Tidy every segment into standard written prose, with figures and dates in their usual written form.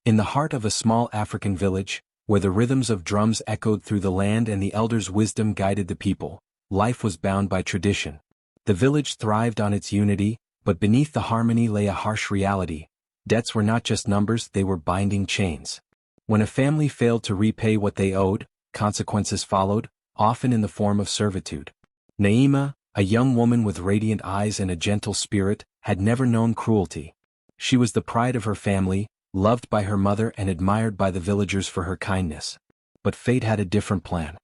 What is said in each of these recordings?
In the heart of a small African village, where the rhythms of drums echoed through the land and the elders' wisdom guided the people, life was bound by tradition. The village thrived on its unity, but beneath the harmony lay a harsh reality. Debts were not just numbers, they were binding chains. When a family failed to repay what they owed, consequences followed, often in the form of servitude. Naima, a young woman with radiant eyes and a gentle spirit, had never known cruelty. She was the pride of her family, loved by her mother and admired by the villagers for her kindness. But fate had a different plan.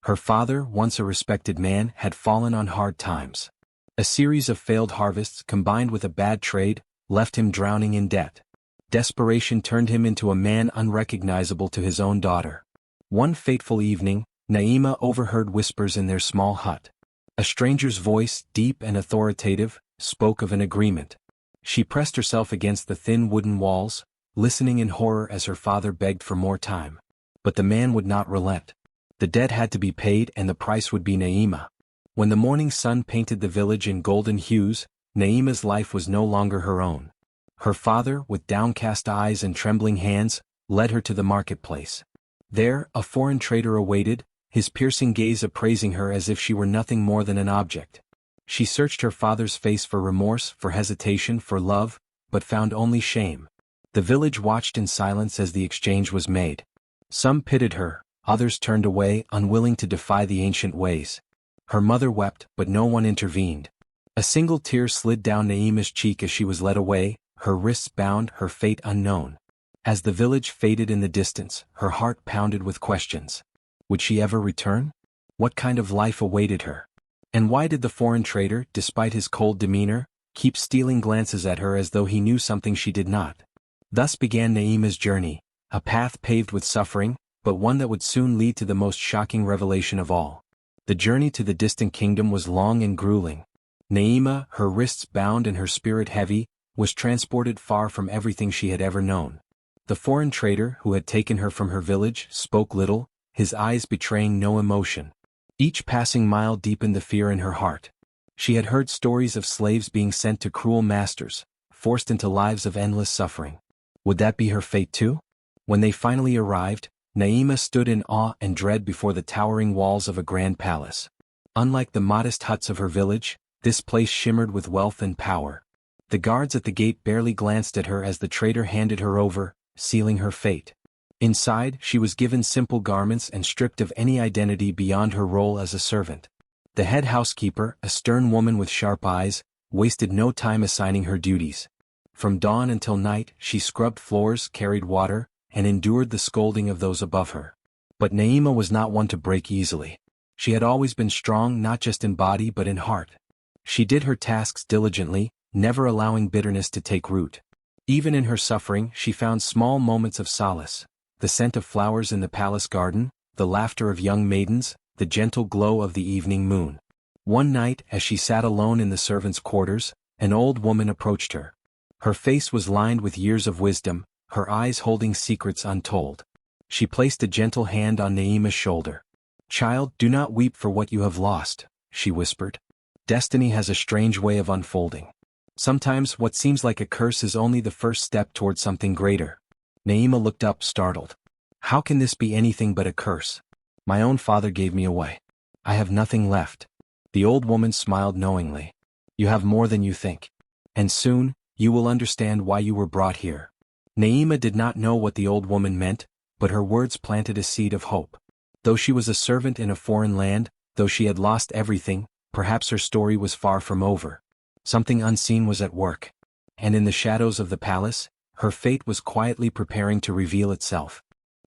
Her father, once a respected man, had fallen on hard times. A series of failed harvests combined with a bad trade left him drowning in debt. Desperation turned him into a man unrecognizable to his own daughter. One fateful evening, Naima overheard whispers in their small hut. A stranger's voice, deep and authoritative, spoke of an agreement. She pressed herself against the thin wooden walls, listening in horror as her father begged for more time. But the man would not relent. The debt had to be paid and the price would be Naima. When the morning sun painted the village in golden hues, Naima's life was no longer her own. Her father, with downcast eyes and trembling hands, led her to the marketplace. There, a foreign trader awaited, his piercing gaze appraising her as if she were nothing more than an object. She searched her father's face for remorse, for hesitation, for love, but found only shame. The village watched in silence as the exchange was made. Some pitied her, others turned away, unwilling to defy the ancient ways. Her mother wept, but no one intervened. A single tear slid down Naima's cheek as she was led away, her wrists bound, her fate unknown. As the village faded in the distance, her heart pounded with questions. Would she ever return? What kind of life awaited her? And why did the foreign trader, despite his cold demeanor, keep stealing glances at her as though he knew something she did not? Thus began Naima's journey, a path paved with suffering, but one that would soon lead to the most shocking revelation of all. The journey to the distant kingdom was long and grueling. Naima, her wrists bound and her spirit heavy, was transported far from everything she had ever known. The foreign trader, who had taken her from her village, spoke little, his eyes betraying no emotion. Each passing mile deepened the fear in her heart. She had heard stories of slaves being sent to cruel masters, forced into lives of endless suffering. Would that be her fate too? When they finally arrived, Naima stood in awe and dread before the towering walls of a grand palace. Unlike the modest huts of her village, this place shimmered with wealth and power. The guards at the gate barely glanced at her as the trader handed her over, sealing her fate. Inside, she was given simple garments and stripped of any identity beyond her role as a servant. The head housekeeper, a stern woman with sharp eyes, wasted no time assigning her duties. From dawn until night, she scrubbed floors, carried water, and endured the scolding of those above her. But Naima was not one to break easily. She had always been strong not just in body but in heart. She did her tasks diligently, never allowing bitterness to take root. Even in her suffering, she found small moments of solace. The scent of flowers in the palace garden, the laughter of young maidens, the gentle glow of the evening moon. One night, as she sat alone in the servants' quarters, an old woman approached her. Her face was lined with years of wisdom, her eyes holding secrets untold. She placed a gentle hand on Naima's shoulder. "Child, do not weep for what you have lost," she whispered. "Destiny has a strange way of unfolding. Sometimes what seems like a curse is only the first step toward something greater." Naima looked up, startled. "How can this be anything but a curse? My own father gave me away. I have nothing left." The old woman smiled knowingly. "You have more than you think. And soon, you will understand why you were brought here." Naima did not know what the old woman meant, but her words planted a seed of hope. Though she was a servant in a foreign land, though she had lost everything, perhaps her story was far from over. Something unseen was at work. And in the shadows of the palace, her fate was quietly preparing to reveal itself.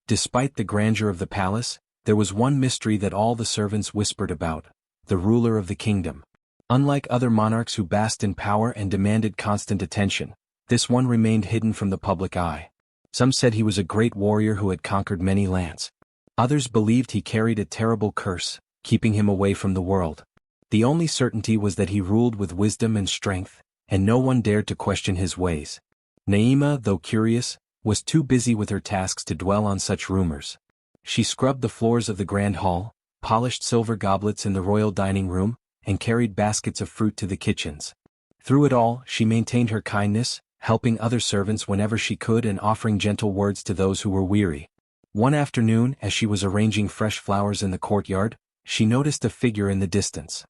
Despite the grandeur of the palace, there was one mystery that all the servants whispered about: the ruler of the kingdom. Unlike other monarchs who basked in power and demanded constant attention, this one remained hidden from the public eye. Some said he was a great warrior who had conquered many lands. Others believed he carried a terrible curse, keeping him away from the world. The only certainty was that he ruled with wisdom and strength, and no one dared to question his ways. Naima, though curious, was too busy with her tasks to dwell on such rumors. She scrubbed the floors of the grand hall, polished silver goblets in the royal dining room, and carried baskets of fruit to the kitchens. Through it all, she maintained her kindness, helping other servants whenever she could and offering gentle words to those who were weary. One afternoon, as she was arranging fresh flowers in the courtyard, she noticed a figure in the distance.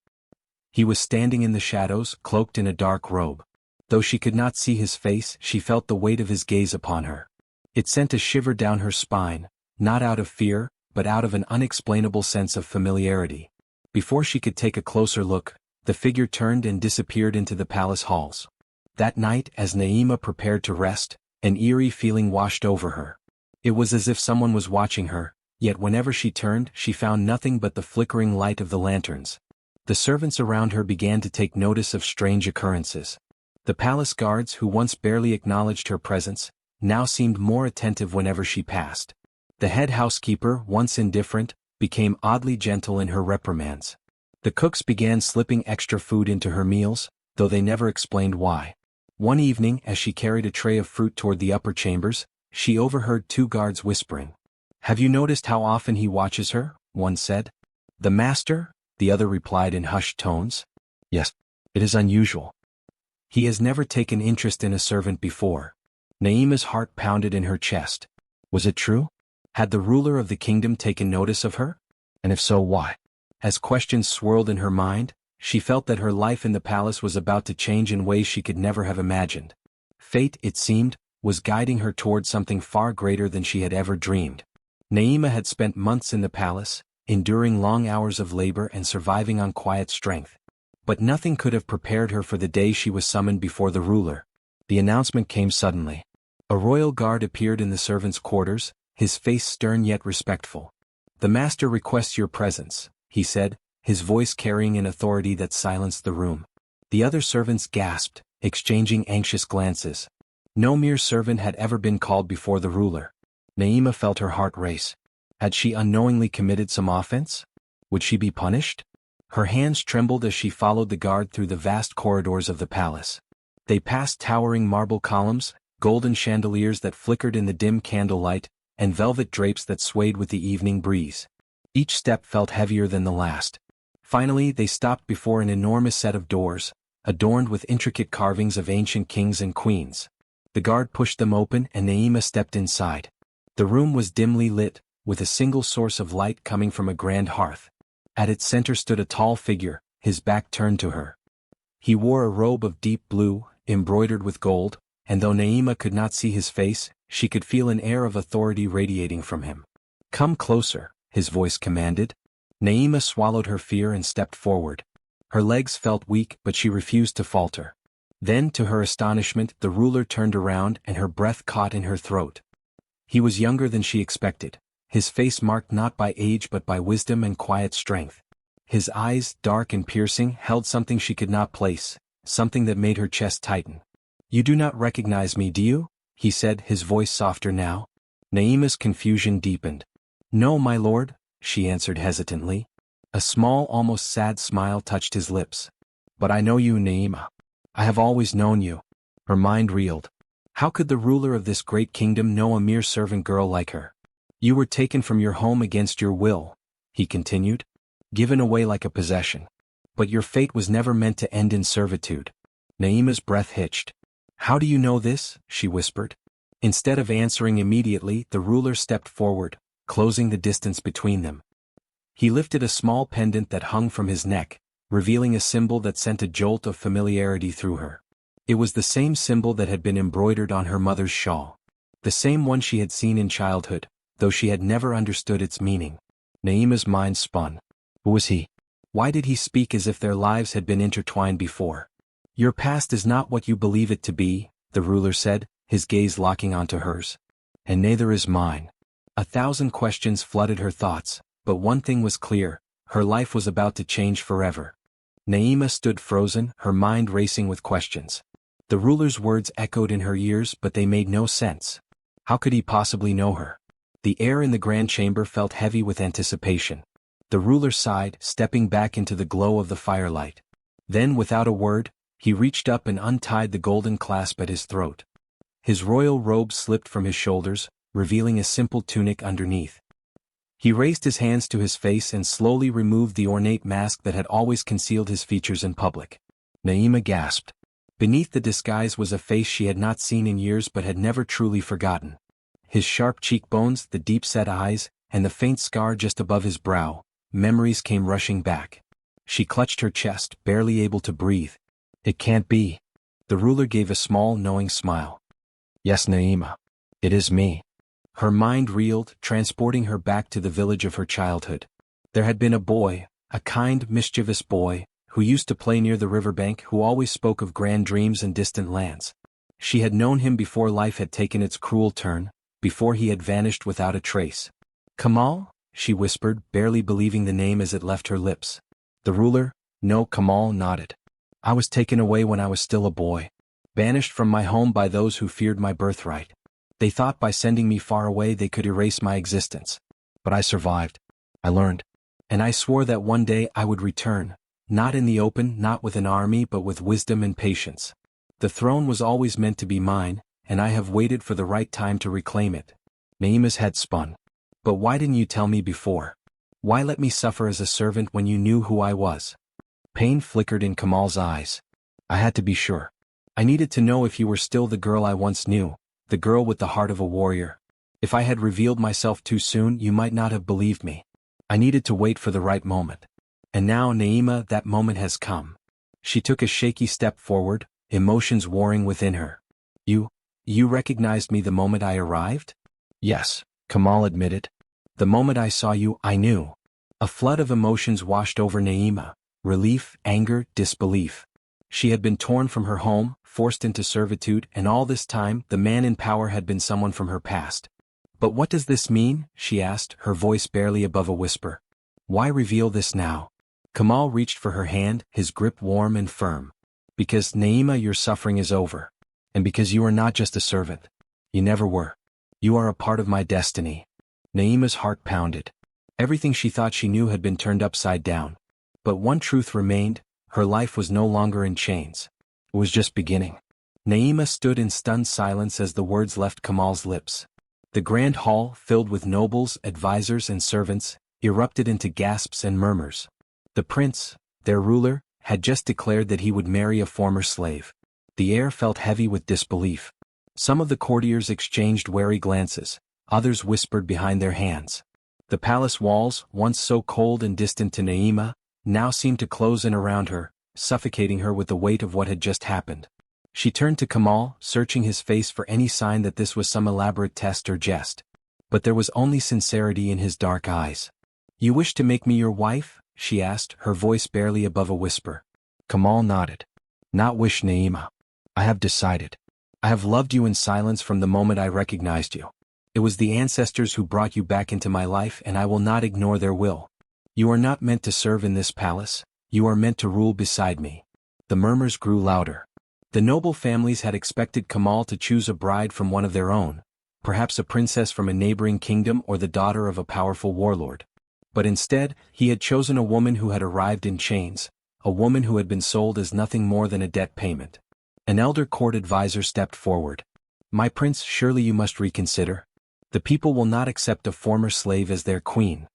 He was standing in the shadows, cloaked in a dark robe. Though she could not see his face, she felt the weight of his gaze upon her. It sent a shiver down her spine, not out of fear, but out of an unexplainable sense of familiarity. Before she could take a closer look, the figure turned and disappeared into the palace halls. That night, as Naima prepared to rest, an eerie feeling washed over her. It was as if someone was watching her, yet whenever she turned, she found nothing but the flickering light of the lanterns. The servants around her began to take notice of strange occurrences. The palace guards, who once barely acknowledged her presence, now seemed more attentive whenever she passed. The head housekeeper, once indifferent, became oddly gentle in her reprimands. The cooks began slipping extra food into her meals, though they never explained why. One evening, as she carried a tray of fruit toward the upper chambers, she overheard two guards whispering. "Have you noticed how often he watches her?" one said. "The master?" the other replied in hushed tones. "Yes, it is unusual. He has never taken interest in a servant before." Naima's heart pounded in her chest. Was it true? Had the ruler of the kingdom taken notice of her? And if so, why? As questions swirled in her mind, she felt that her life in the palace was about to change in ways she could never have imagined. Fate, it seemed, was guiding her toward something far greater than she had ever dreamed. Naima had spent months in the palace, enduring long hours of labor and surviving on quiet strength. But nothing could have prepared her for the day she was summoned before the ruler. The announcement came suddenly. A royal guard appeared in the servants' quarters, his face stern yet respectful. "The master requests your presence," he said, his voice carrying an authority that silenced the room. The other servants gasped, exchanging anxious glances. No mere servant had ever been called before the ruler. Naima felt her heart race. Had she unknowingly committed some offense? Would she be punished? Her hands trembled as she followed the guard through the vast corridors of the palace. They passed towering marble columns, golden chandeliers that flickered in the dim candlelight, and velvet drapes that swayed with the evening breeze. Each step felt heavier than the last. Finally, they stopped before an enormous set of doors, adorned with intricate carvings of ancient kings and queens. The guard pushed them open and Naima stepped inside. The room was dimly lit, with a single source of light coming from a grand hearth. At its center stood a tall figure, his back turned to her. He wore a robe of deep blue, embroidered with gold, and though Naima could not see his face, she could feel an air of authority radiating from him. "Come closer," his voice commanded. Naima swallowed her fear and stepped forward. Her legs felt weak, but she refused to falter. Then, to her astonishment, the ruler turned around and her breath caught in her throat. He was younger than she expected, his face marked not by age but by wisdom and quiet strength. His eyes, dark and piercing, held something she could not place, something that made her chest tighten. "You do not recognize me, do you?" he said, his voice softer now. Naima's confusion deepened. "No, my lord," she answered hesitantly. A small, almost sad smile touched his lips. "But I know you, Naima. I have always known you." Her mind reeled. How could the ruler of this great kingdom know a mere servant girl like her? "You were taken from your home against your will," he continued, "given away like a possession. But your fate was never meant to end in servitude." Naima's breath hitched. "How do you know this?" she whispered. Instead of answering immediately, the ruler stepped forward, closing the distance between them. He lifted a small pendant that hung from his neck, revealing a symbol that sent a jolt of familiarity through her. It was the same symbol that had been embroidered on her mother's shawl. The same one she had seen in childhood, though she had never understood its meaning. Naima's mind spun. Who was he? Why did he speak as if their lives had been intertwined before? "Your past is not what you believe it to be," the ruler said, his gaze locking onto hers. "And neither is mine." 1,000 questions flooded her thoughts, but one thing was clear, her life was about to change forever. Naima stood frozen, her mind racing with questions. The ruler's words echoed in her ears, but they made no sense. How could he possibly know her? The air in the grand chamber felt heavy with anticipation. The ruler sighed, stepping back into the glow of the firelight. Then, without a word, he reached up and untied the golden clasp at his throat. His royal robe slipped from his shoulders, revealing a simple tunic underneath. He raised his hands to his face and slowly removed the ornate mask that had always concealed his features in public. Naima gasped. Beneath the disguise was a face she had not seen in years but had never truly forgotten. His sharp cheekbones, the deep-set eyes, and the faint scar just above his brow, memories came rushing back. She clutched her chest, barely able to breathe. It can't be. The ruler gave a small, knowing smile. Yes, Naima. It is me. Her mind reeled, transporting her back to the village of her childhood. There had been a boy, a kind, mischievous boy, who used to play near the riverbank, who always spoke of grand dreams and distant lands. She had known him before life had taken its cruel turn, before he had vanished without a trace. Kamal? She whispered, barely believing the name as it left her lips. The ruler? No, Kamal nodded. I was taken away when I was still a boy. Banished from my home by those who feared my birthright. They thought by sending me far away they could erase my existence. But I survived. I learned. And I swore that one day I would return, not in the open, not with an army, but with wisdom and patience. The throne was always meant to be mine, and I have waited for the right time to reclaim it. Naima's head spun. But why didn't you tell me before? Why let me suffer as a servant when you knew who I was? Pain flickered in Kamal's eyes. I had to be sure. I needed to know if you were still the girl I once knew, the girl with the heart of a warrior. If I had revealed myself too soon, you might not have believed me. I needed to wait for the right moment. And now, Naima, that moment has come. She took a shaky step forward, emotions warring within her. You recognized me the moment I arrived? Yes, Kamal admitted. The moment I saw you, I knew. A flood of emotions washed over Naima. Relief, anger, disbelief. She had been torn from her home, forced into servitude, and all this time, the man in power had been someone from her past. But what does this mean? She asked, her voice barely above a whisper. Why reveal this now? Kamal reached for her hand, his grip warm and firm. Because, Naima, your suffering is over. And because you are not just a servant. You never were. You are a part of my destiny. Naima's heart pounded. Everything she thought she knew had been turned upside down. But one truth remained, her life was no longer in chains. It was just beginning. Naima stood in stunned silence as the words left Kamal's lips. The grand hall, filled with nobles, advisors and servants, erupted into gasps and murmurs. The prince, their ruler, had just declared that he would marry a former slave. The air felt heavy with disbelief. Some of the courtiers exchanged wary glances, others whispered behind their hands. The palace walls, once so cold and distant to Naima, now seemed to close in around her, suffocating her with the weight of what had just happened. She turned to Kamal, searching his face for any sign that this was some elaborate test or jest. But there was only sincerity in his dark eyes. You wish to make me your wife? She asked, her voice barely above a whisper. Kamal nodded. Not wish, Naima. I have decided. I have loved you in silence from the moment I recognized you. It was the ancestors who brought you back into my life, and I will not ignore their will. You are not meant to serve in this palace, you are meant to rule beside me. The murmurs grew louder. The noble families had expected Kamal to choose a bride from one of their own, perhaps a princess from a neighboring kingdom or the daughter of a powerful warlord. But instead, he had chosen a woman who had arrived in chains, a woman who had been sold as nothing more than a debt payment. An elder court advisor stepped forward. My prince, surely you must reconsider. The people will not accept a former slave as their queen.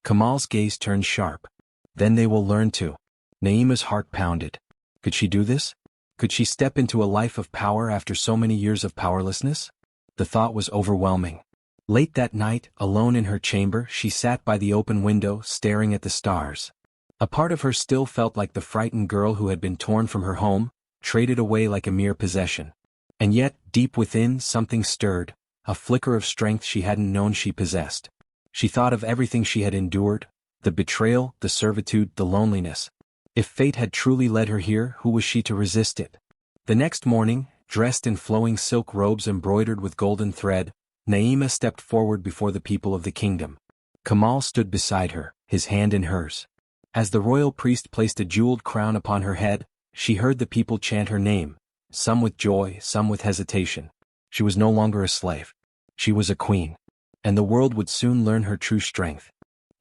Kamal's gaze turned sharp. Then they will learn to. Naima's heart pounded. Could she do this? Could she step into a life of power after so many years of powerlessness? The thought was overwhelming. Late that night, alone in her chamber, she sat by the open window, staring at the stars. A part of her still felt like the frightened girl who had been torn from her home, traded away like a mere possession. And yet, deep within, something stirred, a flicker of strength she hadn't known she possessed. She thought of everything she had endured, the betrayal, the servitude, the loneliness. If fate had truly led her here, who was she to resist it? The next morning, dressed in flowing silk robes embroidered with golden thread, Naima stepped forward before the people of the kingdom. Kamal stood beside her, his hand in hers. As the royal priest placed a jeweled crown upon her head, she heard the people chant her name, some with joy, some with hesitation. She was no longer a slave. She was a queen. And the world would soon learn her true strength.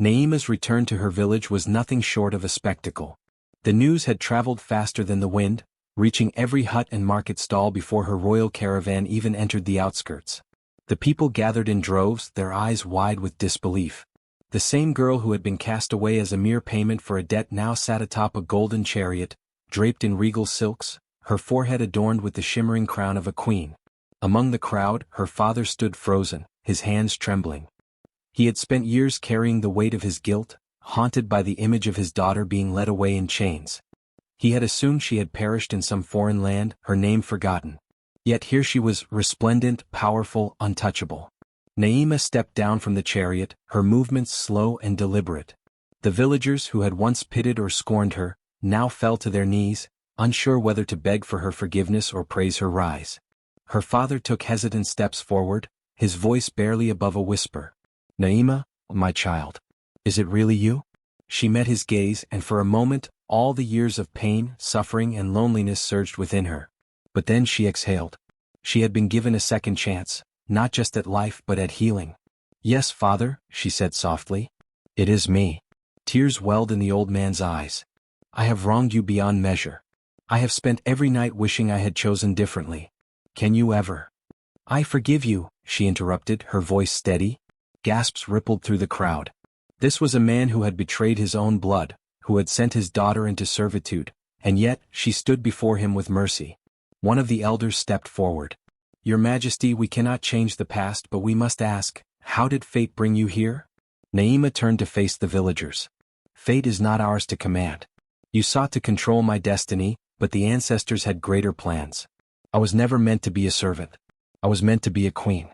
Naima's return to her village was nothing short of a spectacle. The news had traveled faster than the wind, reaching every hut and market stall before her royal caravan even entered the outskirts. The people gathered in droves, their eyes wide with disbelief. The same girl who had been cast away as a mere payment for a debt now sat atop a golden chariot, draped in regal silks, her forehead adorned with the shimmering crown of a queen. Among the crowd, her father stood frozen, his hands trembling. He had spent years carrying the weight of his guilt, haunted by the image of his daughter being led away in chains. He had assumed she had perished in some foreign land, her name forgotten. Yet here she was, resplendent, powerful, untouchable. Naima stepped down from the chariot, her movements slow and deliberate. The villagers who had once pitied or scorned her, now fell to their knees, unsure whether to beg for her forgiveness or praise her rise. Her father took hesitant steps forward, his voice barely above a whisper. "Naima, my child. Is it really you?" She met his gaze, and for a moment, all the years of pain, suffering, and loneliness surged within her. But then she exhaled. She had been given a second chance, not just at life but at healing. "Yes, father," she said softly. "It is me." Tears welled in the old man's eyes. "I have wronged you beyond measure. I have spent every night wishing I had chosen differently. Can you ever?" "I forgive you," she interrupted, her voice steady. Gasps rippled through the crowd. This was a man who had betrayed his own blood, who had sent his daughter into servitude, and yet she stood before him with mercy. One of the elders stepped forward. "Your Majesty, we cannot change the past, but we must ask, how did fate bring you here?" Naima turned to face the villagers. "Fate is not ours to command. You sought to control my destiny, but the ancestors had greater plans. I was never meant to be a servant. I was meant to be a queen.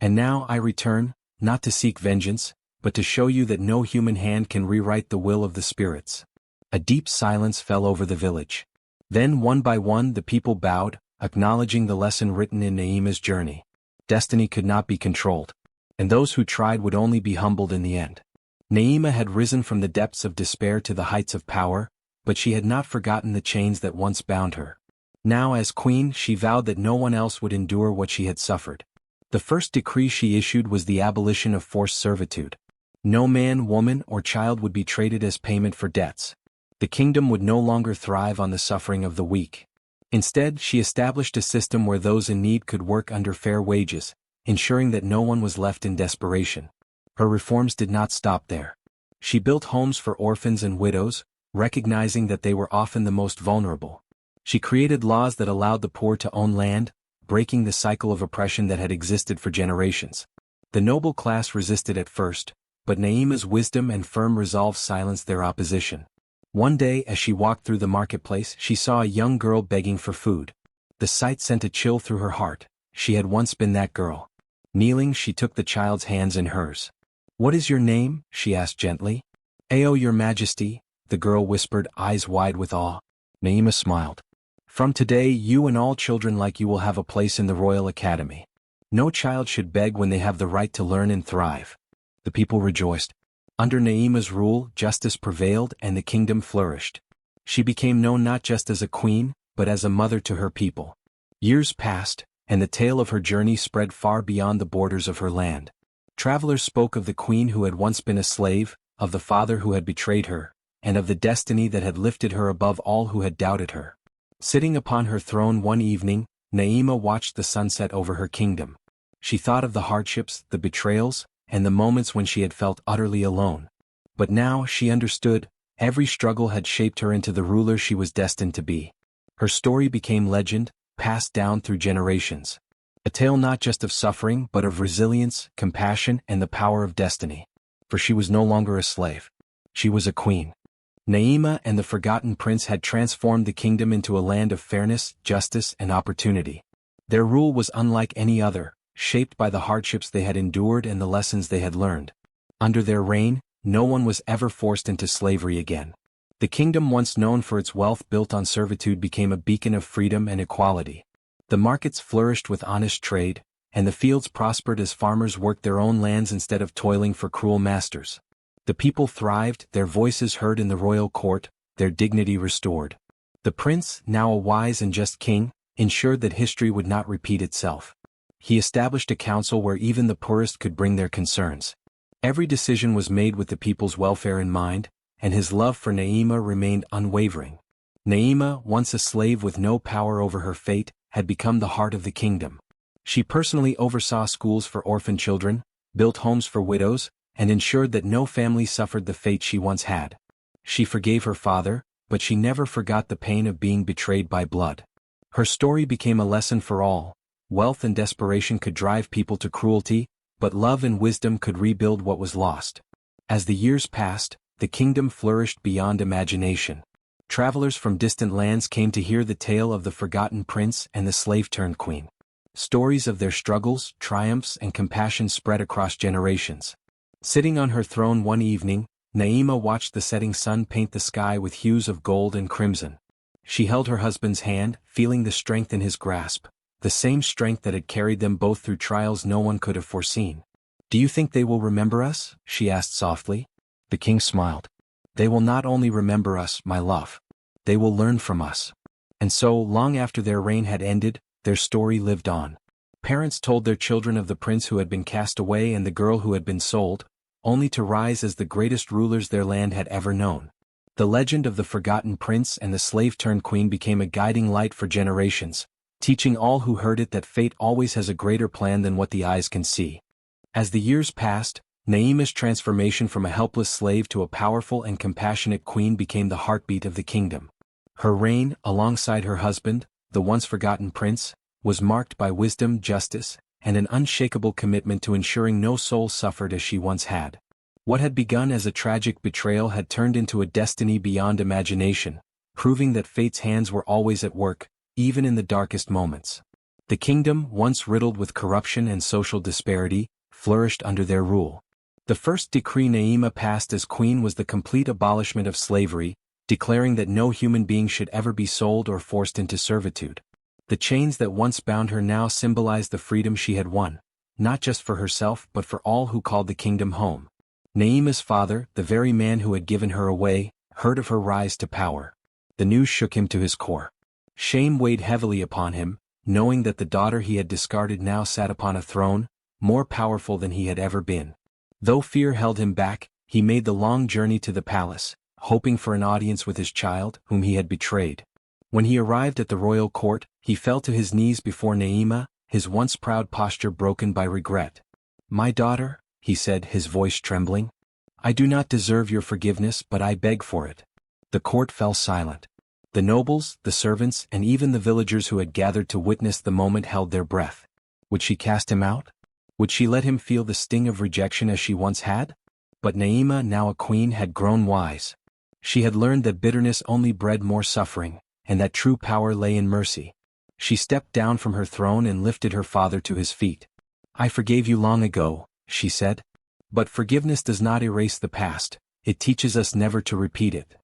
And now I return, not to seek vengeance, but to show you that no human hand can rewrite the will of the spirits." A deep silence fell over the village. Then one by one the people bowed, acknowledging the lesson written in Naima's journey. Destiny could not be controlled, and those who tried would only be humbled in the end. Naima had risen from the depths of despair to the heights of power, but she had not forgotten the chains that once bound her. Now as queen she vowed that no one else would endure what she had suffered. The first decree she issued was the abolition of forced servitude. No man, woman, or child would be traded as payment for debts. The kingdom would no longer thrive on the suffering of the weak. Instead, she established a system where those in need could work under fair wages, ensuring that no one was left in desperation. Her reforms did not stop there. She built homes for orphans and widows, recognizing that they were often the most vulnerable. She created laws that allowed the poor to own land, breaking the cycle of oppression that had existed for generations. The noble class resisted at first, but Naima's wisdom and firm resolve silenced their opposition. One day as she walked through the marketplace she saw a young girl begging for food. The sight sent a chill through her heart. She had once been that girl. Kneeling she took the child's hands in hers. "What is your name?" she asked gently. "Ayo, your Majesty," the girl whispered, eyes wide with awe. Naima smiled. "From today you and all children like you will have a place in the Royal Academy. No child should beg when they have the right to learn and thrive." The people rejoiced. Under Naima's rule, justice prevailed and the kingdom flourished. She became known not just as a queen, but as a mother to her people. Years passed, and the tale of her journey spread far beyond the borders of her land. Travelers spoke of the queen who had once been a slave, of the father who had betrayed her, and of the destiny that had lifted her above all who had doubted her. Sitting upon her throne one evening, Naima watched the sunset over her kingdom. She thought of the hardships, the betrayals, and the moments when she had felt utterly alone. But now she understood, every struggle had shaped her into the ruler she was destined to be. Her story became legend, passed down through generations. A tale not just of suffering but of resilience, compassion, and the power of destiny. For she was no longer a slave. She was a queen. Naima and the Forgotten Prince had transformed the kingdom into a land of fairness, justice, and opportunity. Their rule was unlike any other, shaped by the hardships they had endured and the lessons they had learned. Under their reign, no one was ever forced into slavery again. The kingdom once known for its wealth built on servitude became a beacon of freedom and equality. The markets flourished with honest trade, and the fields prospered as farmers worked their own lands instead of toiling for cruel masters. The people thrived, their voices heard in the royal court, their dignity restored. The prince, now a wise and just king, ensured that history would not repeat itself. He established a council where even the poorest could bring their concerns. Every decision was made with the people's welfare in mind, and his love for Naima remained unwavering. Naima, once a slave with no power over her fate, had become the heart of the kingdom. She personally oversaw schools for orphan children, built homes for widows, and ensured that no family suffered the fate she once had. She forgave her father, but she never forgot the pain of being betrayed by blood. Her story became a lesson for all. Wealth and desperation could drive people to cruelty, but love and wisdom could rebuild what was lost. As the years passed, the kingdom flourished beyond imagination. Travelers from distant lands came to hear the tale of the forgotten prince and the slave-turned-queen. Stories of their struggles, triumphs, and compassion spread across generations. Sitting on her throne one evening, Naima watched the setting sun paint the sky with hues of gold and crimson. She held her husband's hand, feeling the strength in his grasp, the same strength that had carried them both through trials no one could have foreseen. "Do you think they will remember us?" she asked softly. The king smiled. "They will not only remember us, my love. They will learn from us." And so, long after their reign had ended, their story lived on. Parents told their children of the prince who had been cast away and the girl who had been sold, only to rise as the greatest rulers their land had ever known. The legend of the forgotten prince and the slave-turned-queen became a guiding light for generations, teaching all who heard it that fate always has a greater plan than what the eyes can see. As the years passed, Naima's transformation from a helpless slave to a powerful and compassionate queen became the heartbeat of the kingdom. Her reign, alongside her husband, the once forgotten prince, was marked by wisdom, justice, and an unshakable commitment to ensuring no soul suffered as she once had. What had begun as a tragic betrayal had turned into a destiny beyond imagination, proving that fate's hands were always at work, even in the darkest moments. The kingdom, once riddled with corruption and social disparity, flourished under their rule. The first decree Naima passed as queen was the complete abolishment of slavery, declaring that no human being should ever be sold or forced into servitude. The chains that once bound her now symbolized the freedom she had won, not just for herself but for all who called the kingdom home. Naima's father, the very man who had given her away, heard of her rise to power. The news shook him to his core. Shame weighed heavily upon him, knowing that the daughter he had discarded now sat upon a throne, more powerful than he had ever been. Though fear held him back, he made the long journey to the palace, hoping for an audience with his child, whom he had betrayed. When he arrived at the royal court, he fell to his knees before Naima, his once proud posture broken by regret. "My daughter," he said, his voice trembling, "I do not deserve your forgiveness, but I beg for it." The court fell silent. The nobles, the servants, and even the villagers who had gathered to witness the moment held their breath. Would she cast him out? Would she let him feel the sting of rejection as she once had? But Naima, now a queen, had grown wise. She had learned that bitterness only bred more suffering, and that true power lay in mercy. She stepped down from her throne and lifted her father to his feet. "I forgave you long ago," she said. "But forgiveness does not erase the past, it teaches us never to repeat it."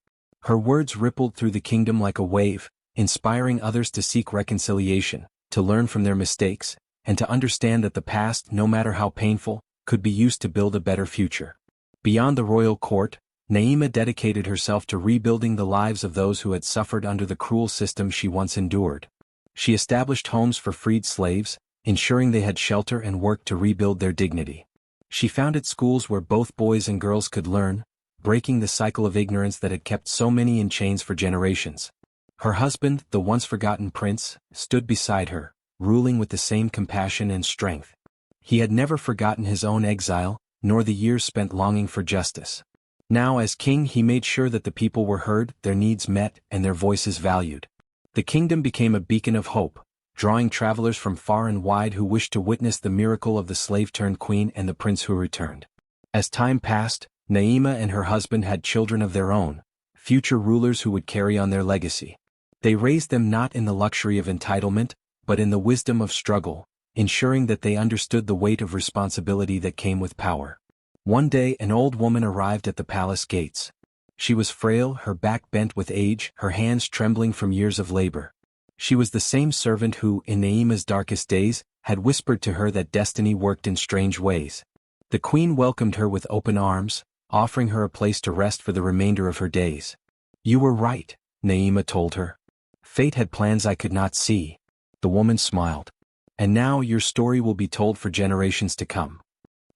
Her words rippled through the kingdom like a wave, inspiring others to seek reconciliation, to learn from their mistakes, and to understand that the past, no matter how painful, could be used to build a better future. Beyond the royal court, Naima dedicated herself to rebuilding the lives of those who had suffered under the cruel system she once endured. She established homes for freed slaves, ensuring they had shelter and worked to rebuild their dignity. She founded schools where both boys and girls could learn, breaking the cycle of ignorance that had kept so many in chains for generations. Her husband, the once forgotten prince, stood beside her, ruling with the same compassion and strength. He had never forgotten his own exile, nor the years spent longing for justice. Now as king he made sure that the people were heard, their needs met, and their voices valued. The kingdom became a beacon of hope, drawing travelers from far and wide who wished to witness the miracle of the slave-turned-queen and the prince who returned. As time passed, Naima and her husband had children of their own, future rulers who would carry on their legacy. They raised them not in the luxury of entitlement, but in the wisdom of struggle, ensuring that they understood the weight of responsibility that came with power. One day an old woman arrived at the palace gates. She was frail, her back bent with age, her hands trembling from years of labor. She was the same servant who, in Naima's darkest days, had whispered to her that destiny worked in strange ways. The queen welcomed her with open arms, offering her a place to rest for the remainder of her days. "You were right," Naima told her. "Fate had plans I could not see." The woman smiled. "And now your story will be told for generations to come."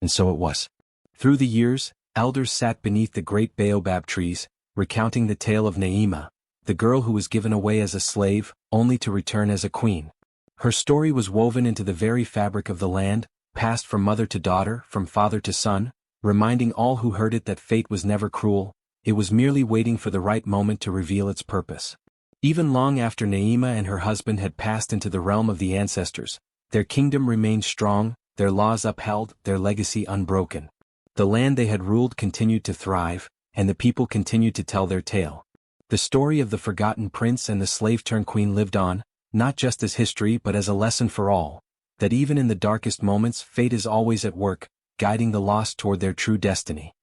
And so it was. Through the years, elders sat beneath the great baobab trees, recounting the tale of Naima, the girl who was given away as a slave, only to return as a queen. Her story was woven into the very fabric of the land, passed from mother to daughter, from father to son, reminding all who heard it that fate was never cruel, it was merely waiting for the right moment to reveal its purpose. Even long after Naima and her husband had passed into the realm of the ancestors, their kingdom remained strong, their laws upheld, their legacy unbroken. The land they had ruled continued to thrive, and the people continued to tell their tale. The story of the forgotten prince and the slave-turned-queen lived on, not just as history but as a lesson for all, that even in the darkest moments fate is always at work, guiding the lost toward their true destiny.